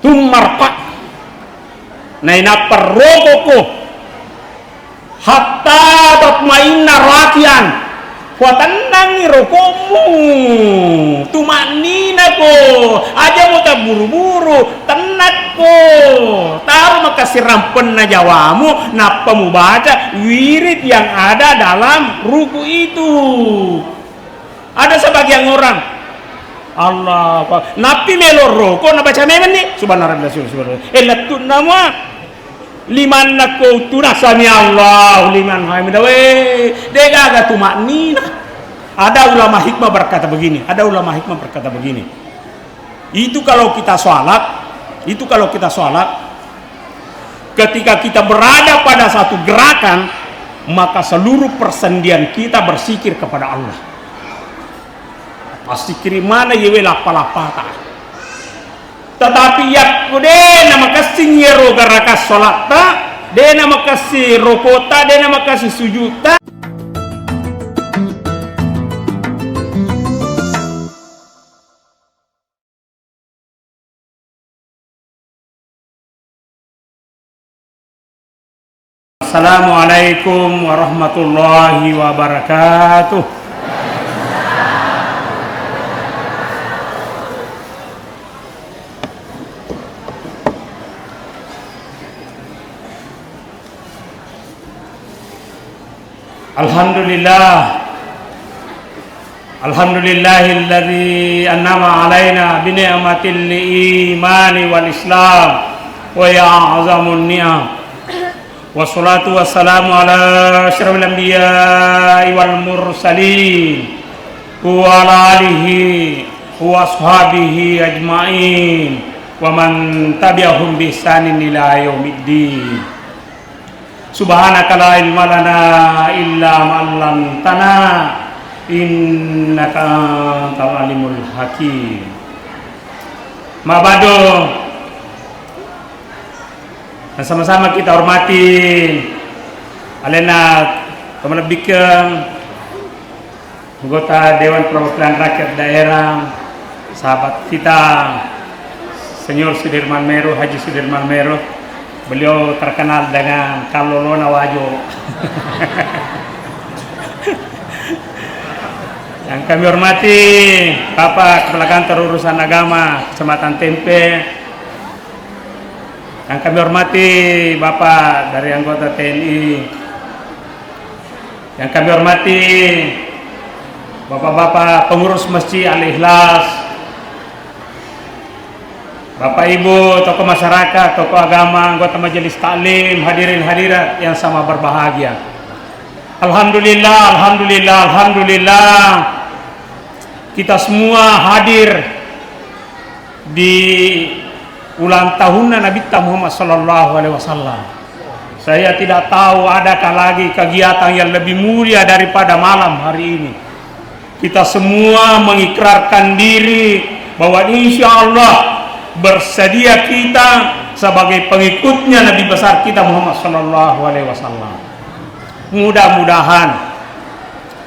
tumarqa naina perrokoko hatta tatmainna rakian kuatanangi rokomu tumanina ko aja mau tak buru-buru tenat ko tahu makasih rampen na jawamu napa mu baca wirid yang ada dalam ruku itu. Ada sebagian orang Allah Pak napi melor roko na baca memen nih subhanallah elatun nama liman nako tunasami Allah liman hamidawe dega aga tumaknina. Ada ulama hikmah berkata begini, itu kalau kita sholat ketika kita berada pada satu gerakan maka seluruh persendian kita bersikir kepada Allah pasti kirimana yewe lapalapata. Tetapi yak kude nama kasih nyero garakas solata, de nama kasih rokota, de nama kasih sujuta. Assalamualaikum warahmatullahi wabarakatuh. Alhamdulillahilladzi an'ama alaina bi ni'matil imani wal islam wa ya'zamun ni'am wassalatu wassalamu ala asyrafil anbiya'i wal mursalin wa ala alihi wa ashabihi ajma'in wa man tabi'ahum bi ihsanin ila yaumiddin. Subhanaka la ilma lana illa ma 'allamtana innaka antal alimul hakim. Mabado, sama-sama kita hormati alena kemelebihkan anggota Dewan Perwakilan Rakyat Daerah sahabat kita Senior Sudirman Mero, Haji Sudirman Mero. Beliau terkenal dengan Kalolona Wajo. Yang kami hormati Bapak Kepala Kantor Urusan Agama Kecamatan Tempe. Yang kami hormati Bapak dari anggota TNI. Yang kami hormati Bapak-bapak pengurus Masjid Al-Ikhlas, Bapak Ibu, tokoh masyarakat, tokoh agama, anggota majelis taklim, hadirin hadirat yang sama berbahagia. Alhamdulillah, kita semua hadir di ulang tahun Nabi Muhammad SAW. Saya tidak tahu adakah lagi kegiatan yang lebih mulia daripada malam hari ini. Kita semua mengikrarkan diri bahwa insya Allah bersedia kita sebagai pengikutnya Nabi besar kita Muhammad SAW. Mudah-mudahan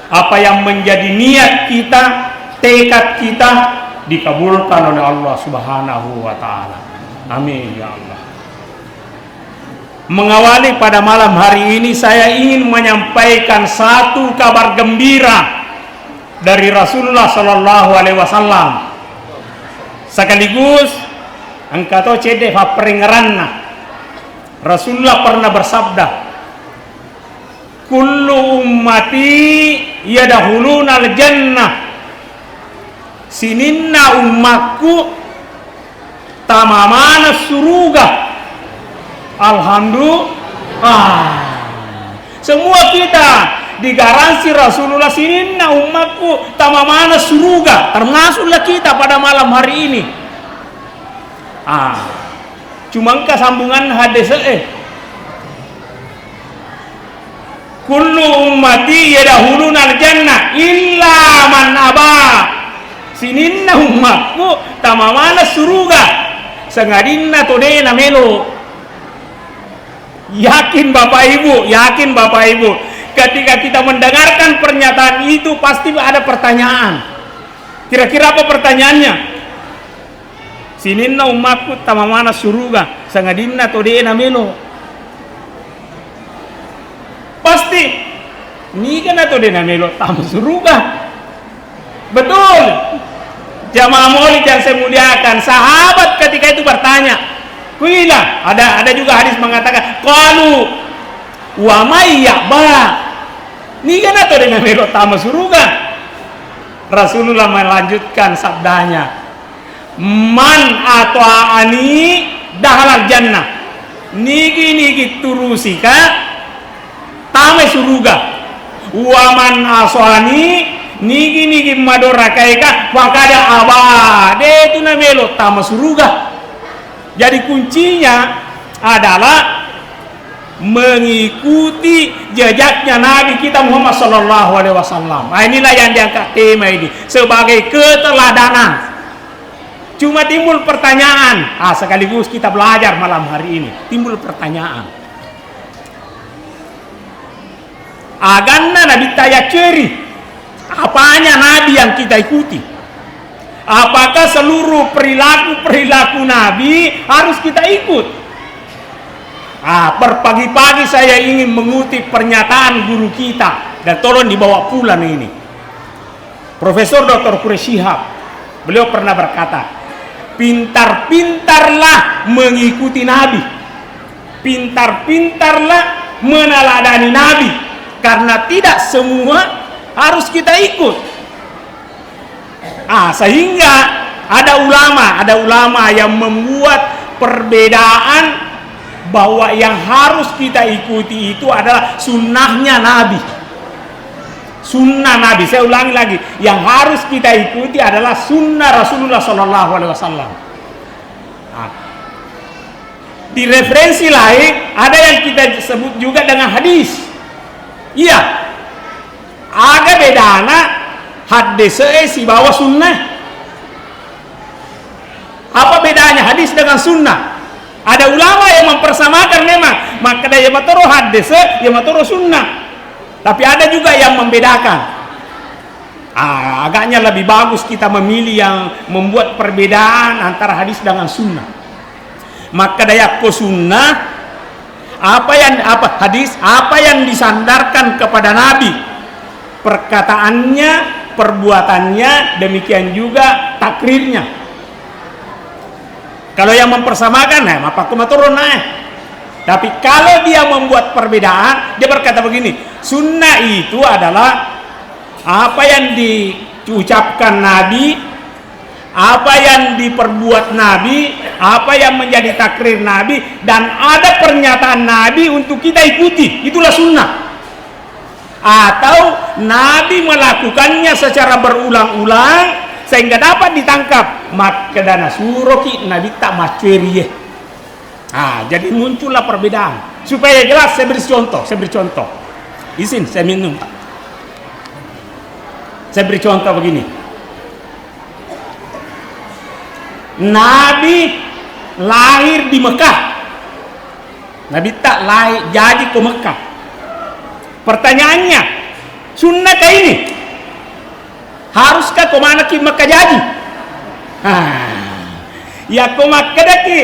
apa yang menjadi niat kita, tekad kita dikabulkan oleh Allah Subhanahu wa taala. Amin ya Allah. Mengawali pada malam hari ini saya ingin menyampaikan satu kabar gembira dari Rasulullah SAW. Sekaligus angkato cede fa peringeranna. Rasulullah pernah bersabda, kullu ummati yadkhuluna al-jannah. Sininna ummatku tamamana suruga. Alhamdulillah. Semua kita digaransi Rasulullah sininna ummatku tamamana suruga, termasuklah kita pada malam hari ini. Cuma kesambungan hadis kullu ummati yadkhuluna al-jannah illa man aba. Sininna ummatku tamamana suruga sengadinna todena melo. Yakin Bapak Ibu, ketika kita mendengarkan pernyataan itu pasti ada pertanyaan. Kira-kira apa pertanyaannya? Sininna umatku tamamana suruga sangadinna todeena melo. Pasti ni kan todeena melo tamu suruga. Betul. Jamaah maulid yang saya muliakan, sahabat ketika itu bertanya, "Kuila," ada juga hadis mengatakan, "Qalu wa may ya'ba." Ni kan todeena melo tamu suruga. Rasulullah melanjutkan sabdanya, "Man ata'ani dahalal jannah." Niki turusika tame suruga. Wa man asani niki madorakaika fakada aba. Itu namelo tama suruga. Jadi kuncinya adalah mengikuti jejaknya Nabi kita Muhammad sallallahu alaihi wasallam. Nah, inilah yang diangkat tema ini sebagai keteladanan. Cuma timbul pertanyaan, sekaligus kita belajar malam hari ini. Timbul pertanyaan. Aganna Nabi taya ceri, apanya Nabi yang kita ikuti? Apakah seluruh perilaku Nabi harus kita ikut? Pagi-pagi saya ingin mengutip pernyataan guru kita dan tolong dibawa pulang ini. Profesor Dr. Quraish Shihab, beliau pernah berkata, pintar-pintarlah mengikuti Nabi, pintar-pintarlah meneladani Nabi, karena tidak semua harus kita ikut. Sehingga ada ulama yang membuat perbedaan bahwa yang harus kita ikuti itu adalah sunnahnya Nabi. Sunnah Nabi, saya ulangi lagi, yang harus kita ikuti adalah sunnah Rasulullah Sallallahu Alaihi Wasallam. Di referensi lain ada yang kita sebut juga dengan hadis. Iya, agak bedana hadis si bawa sunnah. Apa bedanya hadis dengan sunnah? Ada ulama yang mempersamakan memang, maka dia matoro hadis, dia matoro sunnah. Tapi ada juga yang membedakan. Agaknya lebih bagus kita memilih yang membuat perbedaan antara hadis dengan sunnah. Maka daya ko sunnah, hadis, apa yang disandarkan kepada Nabi, perkataannya, perbuatannya, demikian juga takrirnya. Kalau yang mempersamakan, apa kumaturun Tapi kalau dia membuat perbedaan, dia berkata begini, sunnah itu adalah apa yang diucapkan Nabi, apa yang diperbuat Nabi, apa yang menjadi takrir Nabi, dan ada pernyataan Nabi untuk kita ikuti. Itulah sunnah. Atau Nabi melakukannya secara berulang-ulang sehingga dapat ditangkap, maka dana suroki Nabi tak maceri. Jadi muncullah perbedaan. Supaya jelas saya beri contoh. Izin saya minum. Saya beri contoh begini. Nabi lahir di Mekah. Nabi tak lahir jadi ke Mekah. Pertanyaannya, sunnahkah ini? Haruskah kemana ki Mekah jadi? Ya ko Mekah daki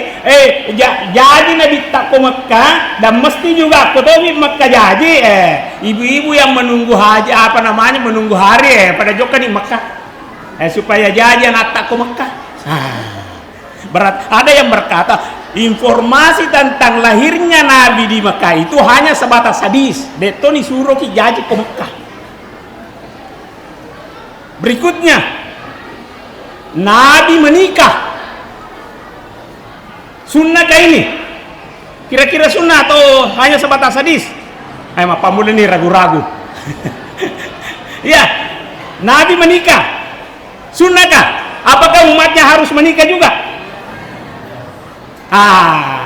jadi Nabi tak ke Mekah, dan mesti juga kotomi Mekah jadi ibu-ibu yang menunggu haji menunggu hari pada joka di Mekah supaya jadi anak tak ke Mekah. Ada yang berkata informasi tentang lahirnya Nabi di Mekah itu hanya sebatas hadis. Detoni suruh ki jadi ke Mekah. Berikutnya, Nabi menikah. Sunnahkah ini? Kira-kira sunnah atau hanya sebatas hadis? Pak Mula ini ragu-ragu. Ya, Nabi menikah. Sunnahkah? Apakah umatnya harus menikah juga?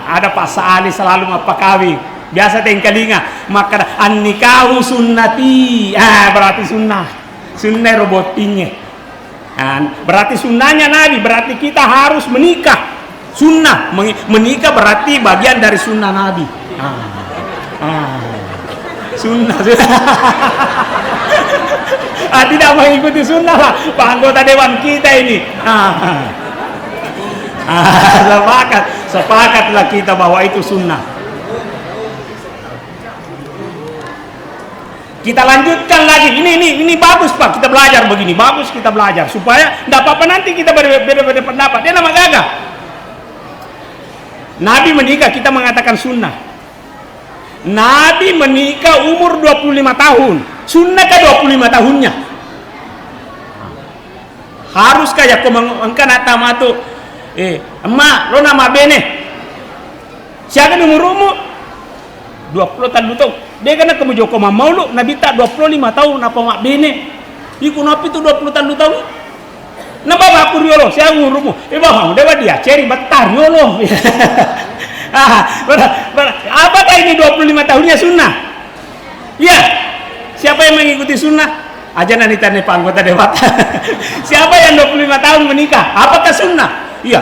Ada Pak Saali selalu kawin. Biasa tengkalinga. Maka an-nikahu sunnati. Berarti sunnah. Sunnah robotinya. Berarti sunnahnya Nabi, berarti kita harus menikah. Sunnah, menikah berarti bagian dari sunnah Nabi. Sunnah. Tidak mengikuti sunnah lah Pak anggota dewan kita ini. Sepakatlah kita bahwa itu sunnah. Kita lanjutkan lagi. Ini bagus Pak, kita belajar begini. Bagus kita belajar supaya tidak apa-apa nanti kita berbeda pendapat. Dia nama gagah. Nabi menikah kita mengatakan sunnah. Nabi menikah umur 25 tahun. Sunnah ke 25 tahunnya? Harus kayak kau mengangkat atama tu. Emak, lo nama bene. Siapa umurmu? 20 tahun. Dia kena kamu joko mau lu Nabi tak 25 tahun apa mak bene. Iku napi tu 20 tahun. Napa baku riolo, siapa umurmu? Bahang dewa dia ceri betar riolo. Apakah ini 25 tahunnya sunnah? Ya. Siapa yang mengikuti sunnah? Aja nanti tanya Pak anggota dewan. Siapa yang 25 tahun menikah? Apakah sunnah? Iya.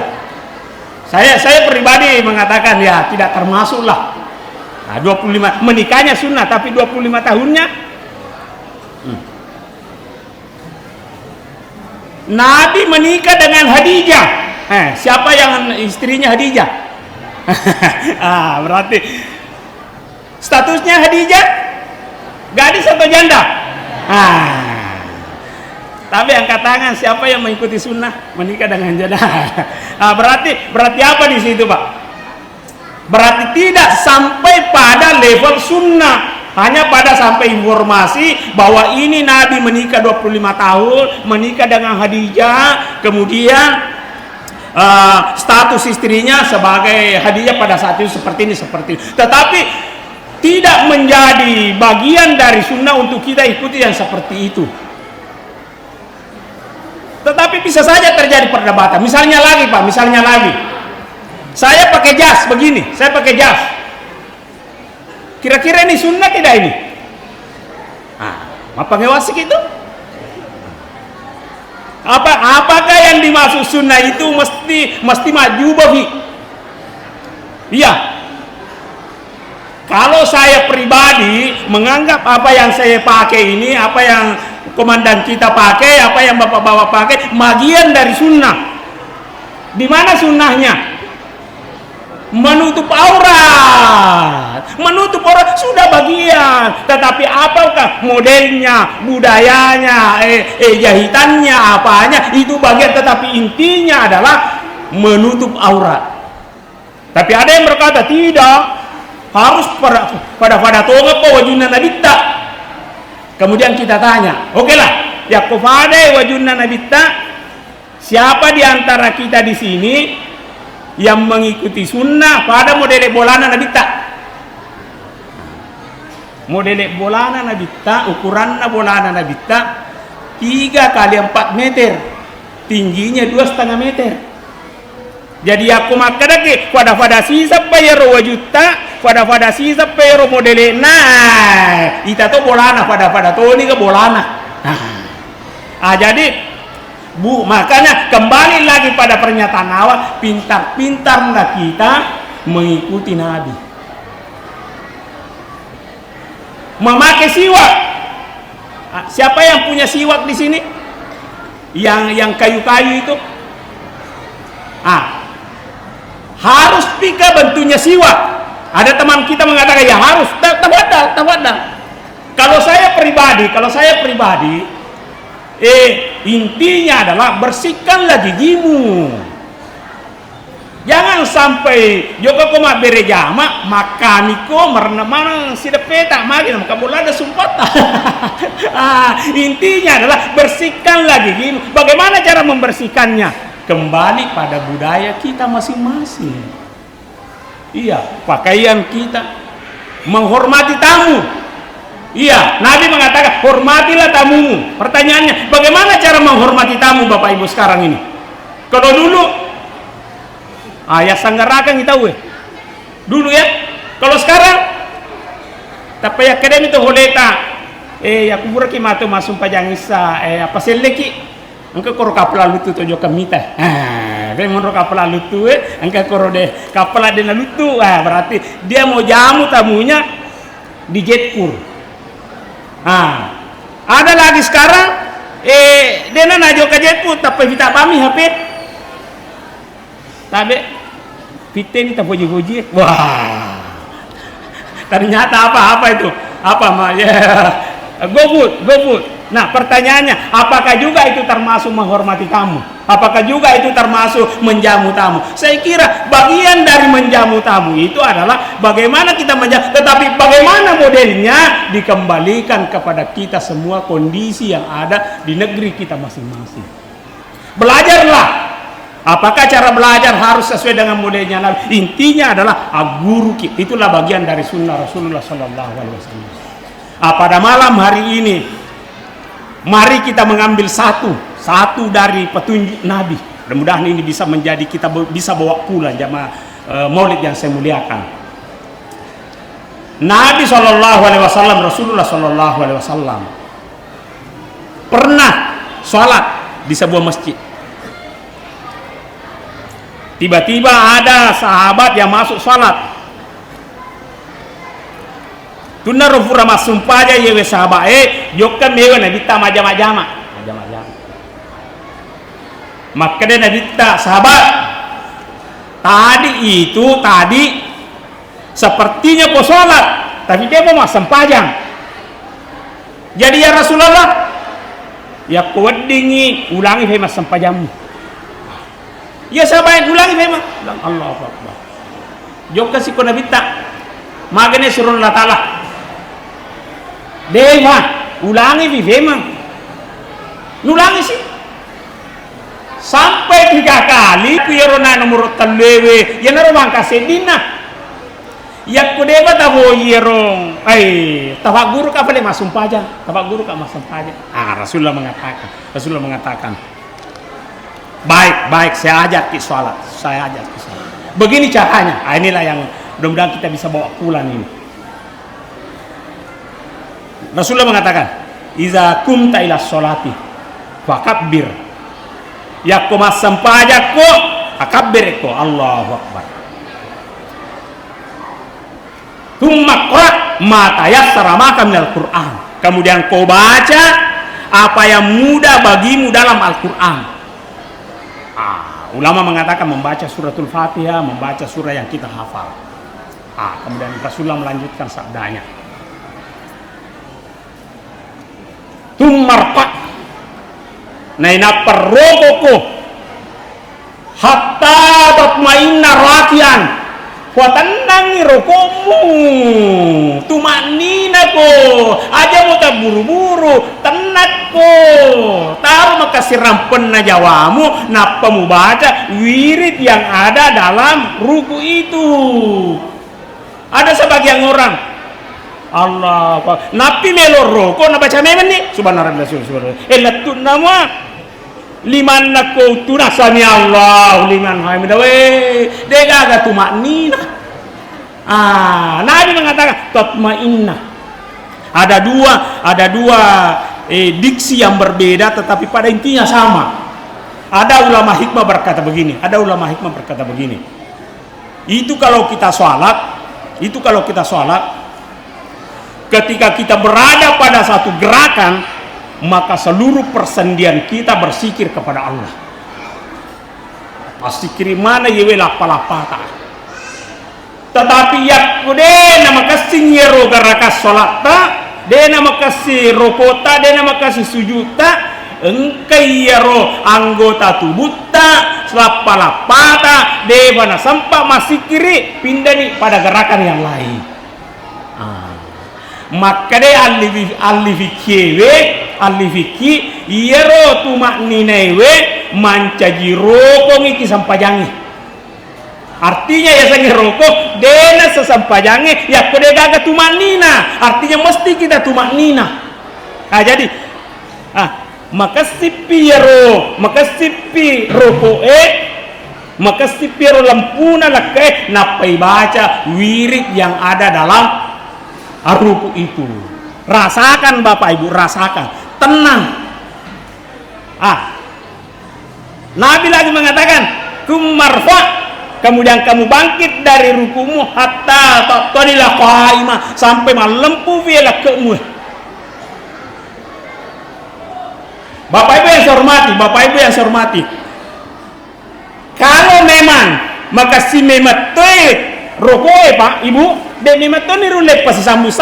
Saya pribadi mengatakan ya tidak termasuk lah. Nah, 25 menikahnya sunnah tapi 25 tahunnya Nabi menikah dengan Khadijah. Siapa yang istrinya Khadijah? Berarti statusnya Khadijah gadis atau janda? Tapi angkat tangan siapa yang mengikuti sunnah menikah dengan janda. Berarti apa di situ Pak? Berarti tidak sampai pada level sunnah, hanya pada sampai informasi bahwa ini Nabi menikah 25 tahun, menikah dengan Khadijah, kemudian status istrinya sebagai Khadijah pada saat itu seperti ini. Tetapi tidak menjadi bagian dari sunnah untuk kita ikuti yang seperti itu. Tetapi bisa saja terjadi perdebatan. Misalnya lagi. Saya pakai jas begini, Kira-kira ini sunnah tidak ini? Apa ngewasik itu? Apakah yang dimaksud sunnah itu mesti maju babi? Iya. Kalau saya pribadi menganggap apa yang saya pakai ini, apa yang komandan kita pakai, apa yang bapak-bapak pakai, bagian dari sunnah. Di mana sunnahnya? Menutup aurat sudah bagian, tetapi apakah modelnya, budayanya, jahitannya, apanya itu bagian, tetapi intinya adalah menutup aurat. Tapi ada yang berkata tidak, harus pada tonga po wajunna nabita. Kemudian kita tanya, oke lah, ya kufade wajunna nabita, siapa di antara kita di sini yang mengikuti sunnah pada model bolana nabita? Model bolana nabita, ukuran bolana nabita 3 kali 4 meter, tingginya 2,5 meter. Jadi aku makadake pada sisa payero wajuta, pada sisa payero model nah ita to bolana pada to ni ke bolana. Jadi makanya kembali lagi pada pernyataan awal, pintar-pintarlah kita mengikuti Nabi. Memakai siwak. Siapa yang punya siwak di sini? Yang kayu-kayu itu? Harus pika bentuknya siwak. Ada teman kita mengatakan ya harus. Tawadal. Kalau saya pribadi intinya adalah bersihkanlah gigimu. Jangan sampai joko koma berejama makaniko merenamana si depeta makin maka bola ada sumpah. Intinya adalah bersihkanlah gigimu. Bagaimana cara membersihkannya? Kembali pada budaya kita masing-masing. Iya, pakaian kita, menghormati tamu. Iya, Nabi mengatakan hormatilah tamumu. Pertanyaannya, bagaimana cara menghormati tamu Bapak Ibu sekarang ini? Kalau dulu, ya sanggarakan kita dulu ya. Kalau sekarang, tapi ya kedem itu holeta. Ya kubur ki mato masum pajangisa. Apa seleki? Angka koro kapala lutu tojo kamita. Dia mau kapala lutu angka koro deh kapala dena lutu. Berarti dia mau jamu tamunya di jetpur. Ada lagi sekarang dena najo ke jetpur tapi kita pami HP. Tapi fiteni tak puji-puji. Wah. Ternyata apa itu? Apa ya? GoFood. Nah, pertanyaannya, apakah juga itu termasuk menghormati tamu? Apakah juga itu termasuk menjamu tamu? Saya kira bagian dari menjamu tamu itu adalah bagaimana kita menjamu, tetapi bagaimana modelnya dikembalikan kepada kita semua kondisi yang ada di negeri kita masing-masing. Belajarlah. Apakah cara belajar harus sesuai dengan modelnya Nabi? Intinya adalah aguru. Itulah bagian dari sunnah Rasulullah Sallallahu Alaihi Wasallam. Pada malam hari ini, mari kita mengambil satu dari petunjuk Nabi. Mudah-mudahan ini bisa menjadi kita bisa bawa pulang jamaah Maulid yang saya muliakan. Nabi Sallallahu Alaihi Wasallam, Rasulullah Sallallahu Alaihi Wasallam pernah sholat di sebuah masjid. Tiba-tiba ada sahabat yang masuk sholat. Tuna rufura masumpaja yewe sahabat yokkan mewe nabi ta majama-jama. Maka dia nabi ta sahabat. Tadi sepertinya mau sholat, tapi dia mau sempajang. Jadi ya Rasulullah, ya kuwedingi ulangi fe sempajangmu. Ya sahabat ulangi memang. Allahu Akbar. Joka si kona bitta. Magane suruh Allah Ta'ala. Dewa ulangi memang. Ulangi sih. Sampai 3 kali kuyero na nomor talewe. Ya naro mangka sedina. Ya kudeba tabo yerong. Tawa guru ka pale masum pajang. Tawa guru ka masum pajang. Rasulullah mengatakan. Baik, saya ajak ke sholat. Begini caranya. Inilah yang mudah-mudahan kita bisa bawa pulang ini. Rasulullah mengatakan, "Iza kumta ila sholati fakabbir." Ya kumas sempajak ko, akabbir ko, Allahu Akbar. Tumma qra ma tayassara maka minal Qur'an. Kemudian kau baca apa yang mudah bagimu dalam Al-Qur'an. Ulama mengatakan membaca suratul Fatihah, membaca surah yang kita hafal. Kemudian Rasulullah melanjutkan sabdanya. Tumarqa naina perrokoko hatta tatmainna rakian wa tanangi rokomu tumanina ko aja mau tak buru-buru tenat ko taruh makasih rampen na jawamu napa mu baca wirid yang ada dalam ruku itu. Ada sebagian orang Allah napi melor roko na baca memen nih subhanallah elatun nama liman nako tunasami Allah liman hamidawe dega aga tumaknina. Nabi mengatakan tatmainna. Ada dua diksi yang berbeda tetapi pada intinya sama. Ada ulama hikmah berkata begini. Itu kalau kita sholat, ketika kita berada pada satu gerakan, maka seluruh persendian kita bersikir kepada Allah. Pasti kirimana yewe lapalapata. Tetapi ya kude nama kasih nyero garakas sholat ta, de nama kasih rokota, de nama kasih sujuta, engkai yero anggota tubuh ta, lapalapata, de bana sampai masih kiri pindah nih pada gerakan yang lain. Maka de alifiki yero tumak ninewe mancaji rokong iki sampajangi. Artinya ya sangi rokok dena sesampajangi ya kode gaga tumak nina. Artinya mesti kita tumak nina. Jadi maka sipi yero rokok maka sipi yero lampuna lakai napai baca wirid yang ada dalam ruku itu. Rasakan Bapak Ibu, rasakan, tenang. Nabi lagi mengatakan kumarfa, kemudian kamu bangkit dari rukumu hatta taqtadilah qaimah, sampai melempuh vela kemu. Bapak Ibu yang saya hormati, Kalau memang maka si mematoy rokoe pak ibu dan mematoy ni rulep pasti sambu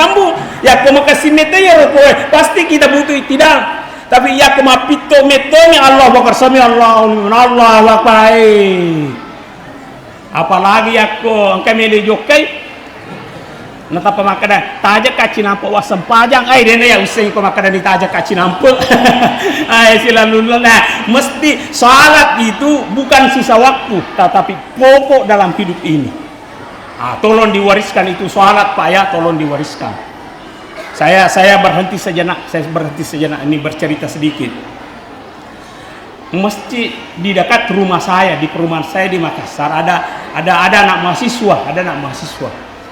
ya kau maka si metoy rokoe pasti kita butuh tidak. Tapi ya kema pito metoni Allah bakar sami Allah Akbar. Apalagi aku kami le jokai nata pamakada taja kacinampo wasam pajang ai dene ya usai ko makada di taja kacinampo ai silalun nah mesti salat itu bukan sisa waktu tetapi pokok dalam hidup ini. Tolong diwariskan itu salat Pak ya, tolong diwariskan. Saya berhenti sejenak ini bercerita sedikit. Masjid di dekat rumah saya, di perumahan saya di Makassar ada anak mahasiswa.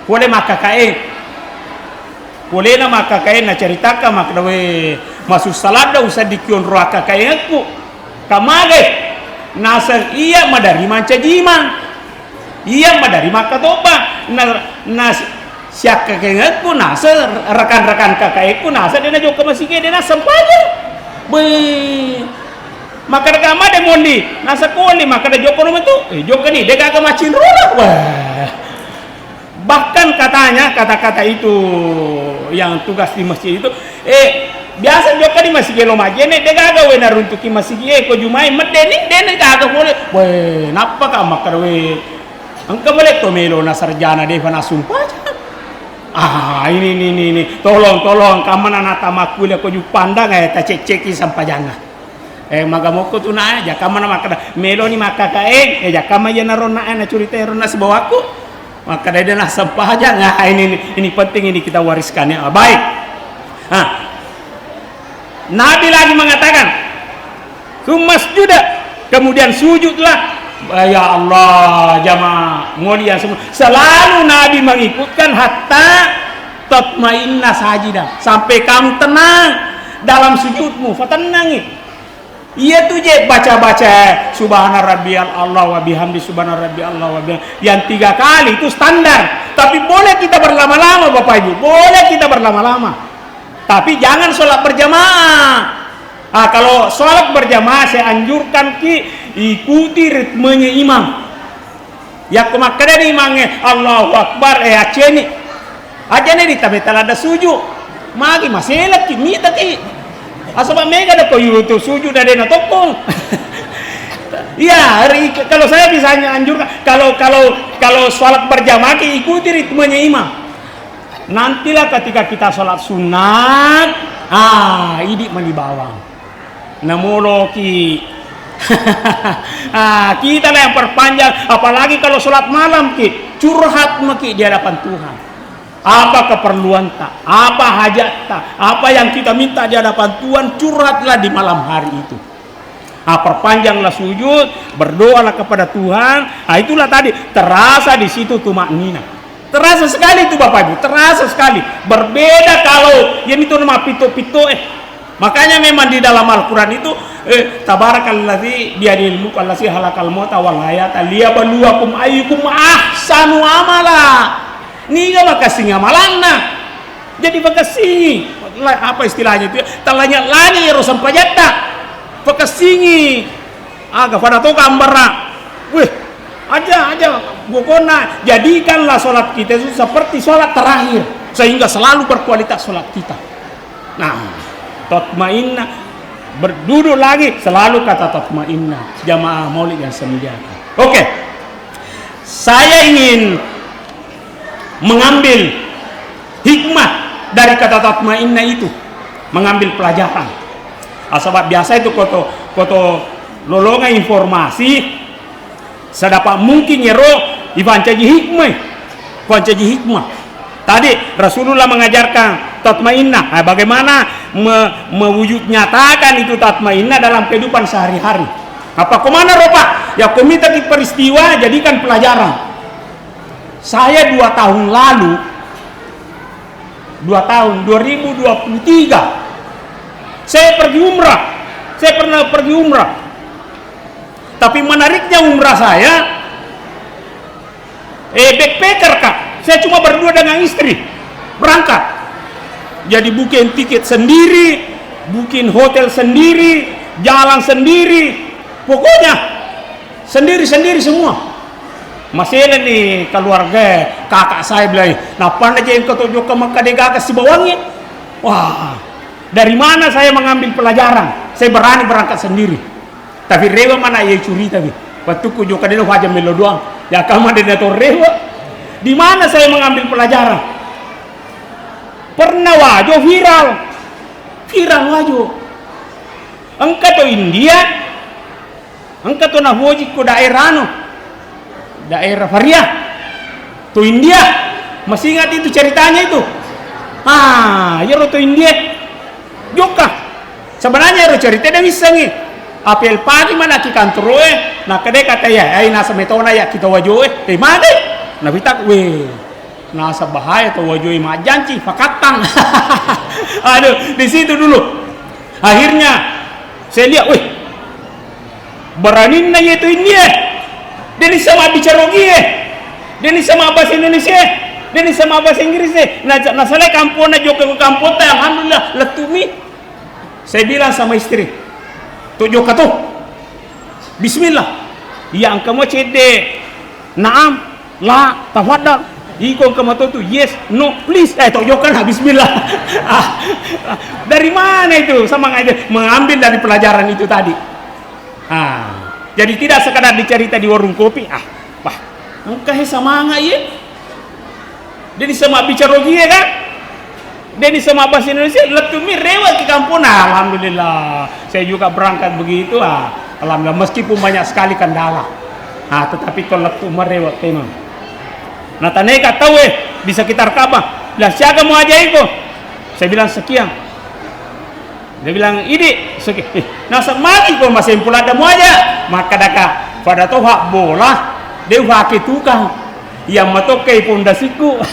Boleh maka na ceritakan maka dawe masuk salat da usah dikion roa kakae aku. Kamage nasar iya madari mancajiman. Iya madari makatoba. Siak kakek aku nasar rekan-rekan kakekku nasar dia jauh ke masjid dia nasar saja. Maka kama de mondi nasa koli maka de joko rumah tu joko ni de kagak macin rola. Wah. Bahkan katanya kata-kata itu yang tugas di masjid itu biasa joko di masjid lo majene de kagak we naruntuki masjid ko jumai medeni dene kagak boleh. Weh napa ka maka we angka boleh to melo na sarjana de fana sumpah. Ini tolong kamana nata makule ko ju pandang ta cek-ceki sampajana. Magamoko tu na ja kamana makada melo ni makaka ja kama ya narona na curita rona sebawaku maka dia na sampah aja ini penting ini kita wariskan ya baik. Nabi lagi mengatakan sumasjuda kemudian sujudlah ya Allah jamaah mulia semua selalu Nabi mengikutkan hatta tatmainna sajidah sampai kamu tenang dalam sujudmu fatenangi. Iya tuh je baca-baca subhana rabbiyal Allah wa bihamdi subhana rabbiyal Allah wa bihamdi yang 3 kali itu standar. Tapi boleh kita berlama-lama Bapak Ibu, boleh kita berlama-lama. Tapi jangan sholat berjamaah. Kalau sholat berjamaah saya anjurkan ikuti ritmenya imam. Ya kemakanya imamnya Allahu Akbar aceni. Aja nih tapi ada sujud. Magi masih lagi minta asal mega ada kau YouTube sujud ada na tokong. Ya, kalau saya bisa anjurkan kalau sholat berjamaah ikuti ritmenya imam. Nantilah ketika kita sholat sunat, ini menibawang. Namoloki. Kita lah yang perpanjang, apalagi kalau sholat malam curhat di hadapan Tuhan. Apa keperluan tak? Apa hajat tak? Apa yang kita minta di hadapan Tuhan, curhatlah di malam hari itu. Perpanjanglah sujud, berdoalah kepada Tuhan. Itulah tadi terasa di situ tumaknina. Terasa sekali itu Bapak Ibu, terasa sekali. Berbeda kalau yang itu nama pito-pito Makanya memang di dalam Al-Qur'an itu tabarakallazi biyadil mulku allazi halakal mauta wal hayata liyabluwakum ayyukum ahsanu amala. Niga makasih ngamalanna. Jadi makasih apa istilahnya itu? Talanya lanya ya rosan pajata. Pakasingi. Aga pada to gambarna. Wih, aja pokoknya jadikanlah sholat kita itu seperti sholat terakhir sehingga selalu berkualitas sholat kita. Nah, tatmainna berduduk lagi selalu kata tatmainna jamaah maulid yang semuliakan. Oke. Saya ingin mengambil hikmah dari kata tatmainna itu, mengambil pelajaran. Sebab biasa itu koto lolongan informasi sedapat mungkin ya roh ifancaji hikmah. Tadi Rasulullah mengajarkan tatmainnah. Bagaimana mewujud nyatakan itu tatmainnah dalam kehidupan sehari-hari. Apa kemana roh Pak? Ya komite di peristiwa jadikan pelajaran. Saya 2 tahun lalu 2023 saya pernah pergi umrah. Tapi menariknya umrah saya backpacker Kak. Saya cuma berdua dengan istri berangkat. Jadi booking tiket sendiri, booking hotel sendiri, jalan sendiri. Pokoknya sendiri-sendiri semua. Masih ada nih keluarga kakak saya bilang, nah pandai aja yang ketujuh ke Mekah degaka si bawangnya. Wah, dari mana saya mengambil pelajaran? Saya berani berangkat sendiri. Tapi rewa mana ya curi tapi. Waktu kujo kadang wajah melo doang. Ya kamu ada nato rewa. Di mana saya mengambil pelajaran? Pernah wajo viral wajo. Engkau to India, engkau to nahoji ku daerah Faria to India, masih ingat itu ceritanya itu? Ya to India juga sebenarnya cerita dia bisa nih apel pagi mana ki kantor nah kade kata ya ai nasa metona ya kita wajo mana nah bitak nasa bahaya to wajo majanci fakatang. Aduh, di situ dulu akhirnya saya lihat berani nanya itu India. Dia sama bicara gie, dia sama bahasa Indonesia, dia sama bahasa Inggris. Nah saya kampung aja ke kampung, alhamdulillah letumi. Saya bilang sama istri, tujuh katu, Bismillah. Yang kamu cede, naam, la, tafadhal. Iko kamu tuh yes, no, please. Tujuh kan Bismillah. Dari mana itu? Sama aja mengambil dari pelajaran itu tadi. Jadi tidak sekadar dicerita di warung kopi. Wah, engkau sama nggak ya? Jadi sama bicara dia kan? Jadi sama bahasa Indonesia, letumi rewat ke kampung. Alhamdulillah, saya juga berangkat begitu. Alhamdulillah, meskipun banyak sekali kendala. Tetapi kalau letumi rewat memang. Nah, taneka tahu di sekitar Ka'bah. Lah, siapa mau aja itu? Saya bilang sekian. Dia bilang ini nasa mati kok masih pula ada aja maka daka pada toh hak bola dia pakai tukang yang matok ke pondasiku